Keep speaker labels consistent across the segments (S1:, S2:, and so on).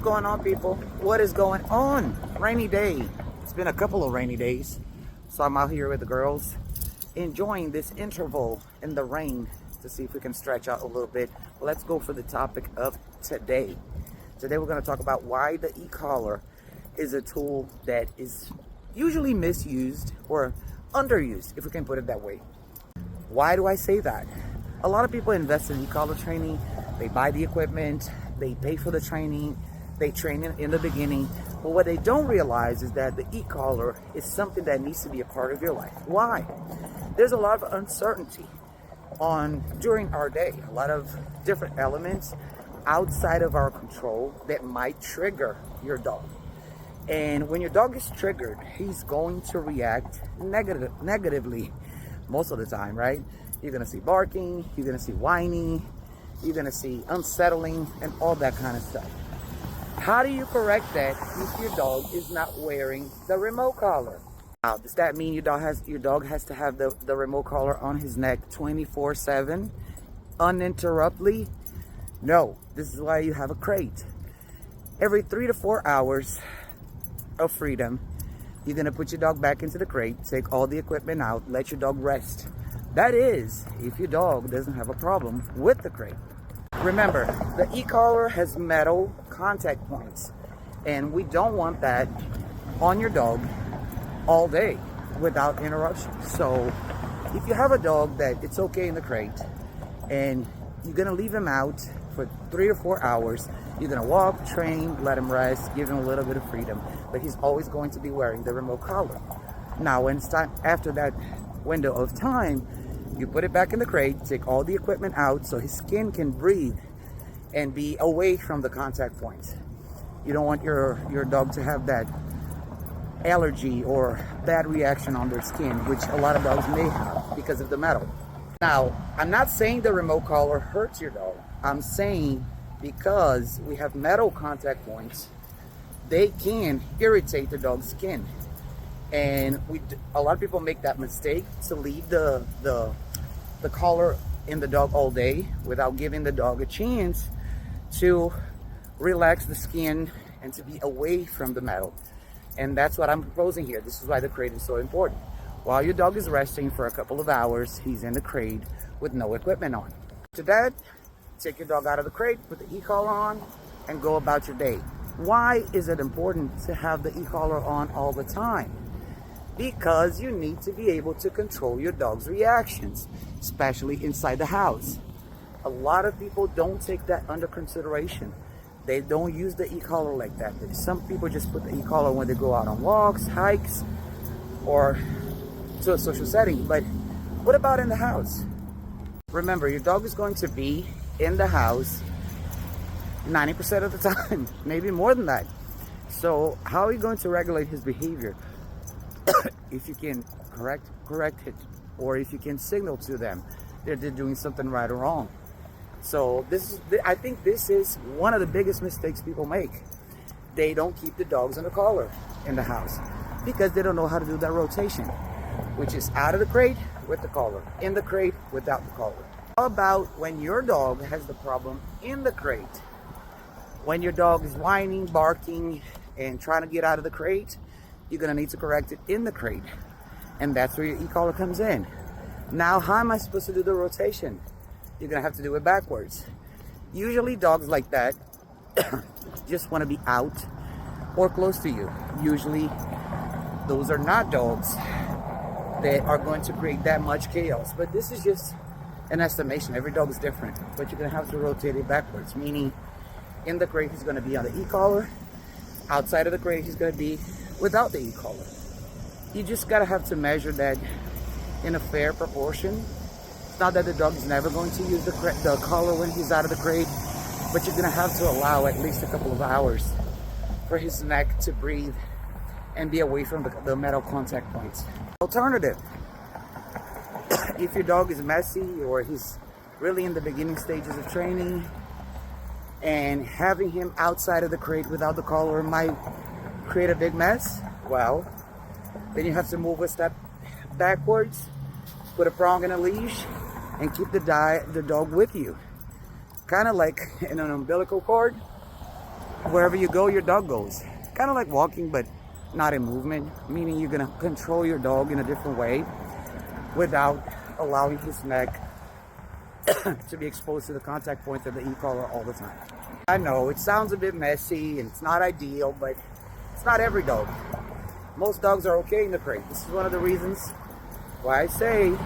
S1: going on, people? What is going on? Rainy day. It's been a couple of rainy days, so I'm out here with the girls enjoying this interval in the rain to see if we can stretch out a little bit. Let's go for the topic of today. Today we're going to talk about why the e-collar is a tool that is usually misused or underused, if we can put it that way. Why do I say that? A lot of people invest in e-collar training. They buy the equipment, they pay for the training, they train in the beginning. But what they don't realize is that the e-collar is something that needs to be a part of your life. Why? There's a lot of uncertainty during our day, a lot of different elements outside of our control that might trigger your dog. And when your dog is triggered, he's going to react negatively most of the time, right? You're gonna see barking, you're gonna see whining, you're gonna see unsettling and all that kind of stuff. How do you correct that if your dog is not wearing the remote collar? Now, does that mean your dog has to have the remote collar on his neck 24/7 uninterruptedly? No, this is why you have a crate. Every 3 to 4 hours of freedom, you're gonna put your dog back into the crate, take all the equipment out, let your dog rest. That is, if your dog doesn't have a problem with the crate. Remember, the e-collar has metal contact points, and we don't want that on your dog all day without interruption. So if you have a dog that it's okay in the crate and you're gonna leave him out for 3 to 4 hours, you're gonna walk, train, let him rest, give him a little bit of freedom, but he's always going to be wearing the remote collar. Now, when it's time, after that window of time, you put it back in the crate, take all the equipment out so his skin can breathe and be away from the contact points. You don't want your dog to have that allergy or bad reaction on their skin, which a lot of dogs may have because of the metal. Now, I'm not saying the remote collar hurts your dog. I'm saying because we have metal contact points, they can irritate the dog's skin. And a lot of people make that mistake to leave the collar in the dog all day without giving the dog a chance to relax the skin and to be away from the metal. And that's what I'm proposing here. This is why the crate is so important. While your dog is resting for a couple of hours, he's in the crate with no equipment on. After that, take your dog out of the crate, put the e-collar on, and go about your day. Why is it important to have the e-collar on all the time? Because you need to be able to control your dog's reactions, especially inside the house. A lot of people don't take that under consideration. They don't use the e-collar like that. Some people just put the e-collar when they go out on walks, hikes, or to a social setting. But what about in the house? Remember, your dog is going to be in the house 90% of the time, maybe more than that. So how are you going to regulate his behavior? If you can correct it, or if you can signal to them that they're doing something right or wrong. So I think this is one of the biggest mistakes people make. They don't keep the dogs in the collar in the house because they don't know how to do that rotation, which is out of the crate with the collar, in the crate without the collar. How about when your dog has the problem in the crate? When your dog is whining, barking, and trying to get out of the crate, you're gonna need to correct it in the crate. And that's where your e-collar comes in. Now, how am I supposed to do the rotation? You're gonna have to do it backwards. Usually dogs like that just wanna be out or close to you. Usually those are not dogs that are going to create that much chaos. But this is just an estimation. Every dog is different. But you're gonna have to rotate it backwards, meaning in the crate he's gonna be on the e-collar. Outside of the crate he's gonna be without the e-collar. You just gotta have to measure that in a fair proportion. It's not that the dog is never going to use the collar when he's out of the crate, but you're gonna have to allow at least a couple of hours for his neck to breathe and be away from the metal contact points. Alternative, if your dog is messy or he's really in the beginning stages of training and having him outside of the crate without the collar might create a big mess, well, then you have to move a step backwards, put a prong and a leash, and keep the dog with you. Kind of like in an umbilical cord. wherever you go, your dog goes. Kind of like walking, but not in movement, meaning you're gonna control your dog in a different way without allowing his neck to be exposed to the contact points of the e-collar all the time. I know it sounds a bit messy and it's not ideal, but it's not every dog. Most dogs are okay in the crate. This is one of the reasons why I say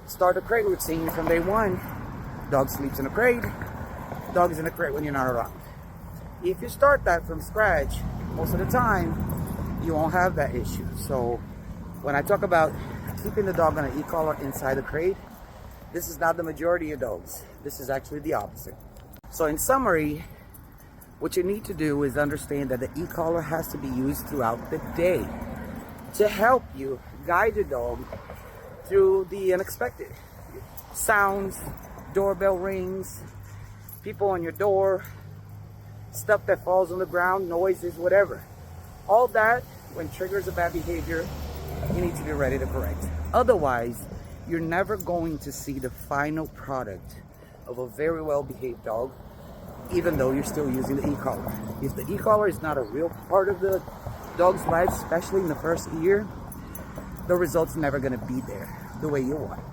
S1: start a crate routine from day one. Dog sleeps in a crate. Dog is in a crate when you're not around. If you start that from scratch, most of the time, you won't have that issue. So when I talk about keeping the dog on an e-collar inside the crate, this is not the majority of dogs. This is actually the opposite. So in summary, what you need to do is understand that the e-collar has to be used throughout the day to help you guide your dog through the unexpected. Sounds, doorbell rings, people on your door, stuff that falls on the ground, noises, whatever. All that, when triggers a bad behavior, you need to be ready to correct. Otherwise, you're never going to see the final product of a very well-behaved dog, even though you're still using the e-collar. If the e-collar is not a real part of the dog's life, especially in the first year, the result's never going to be there the way you want it.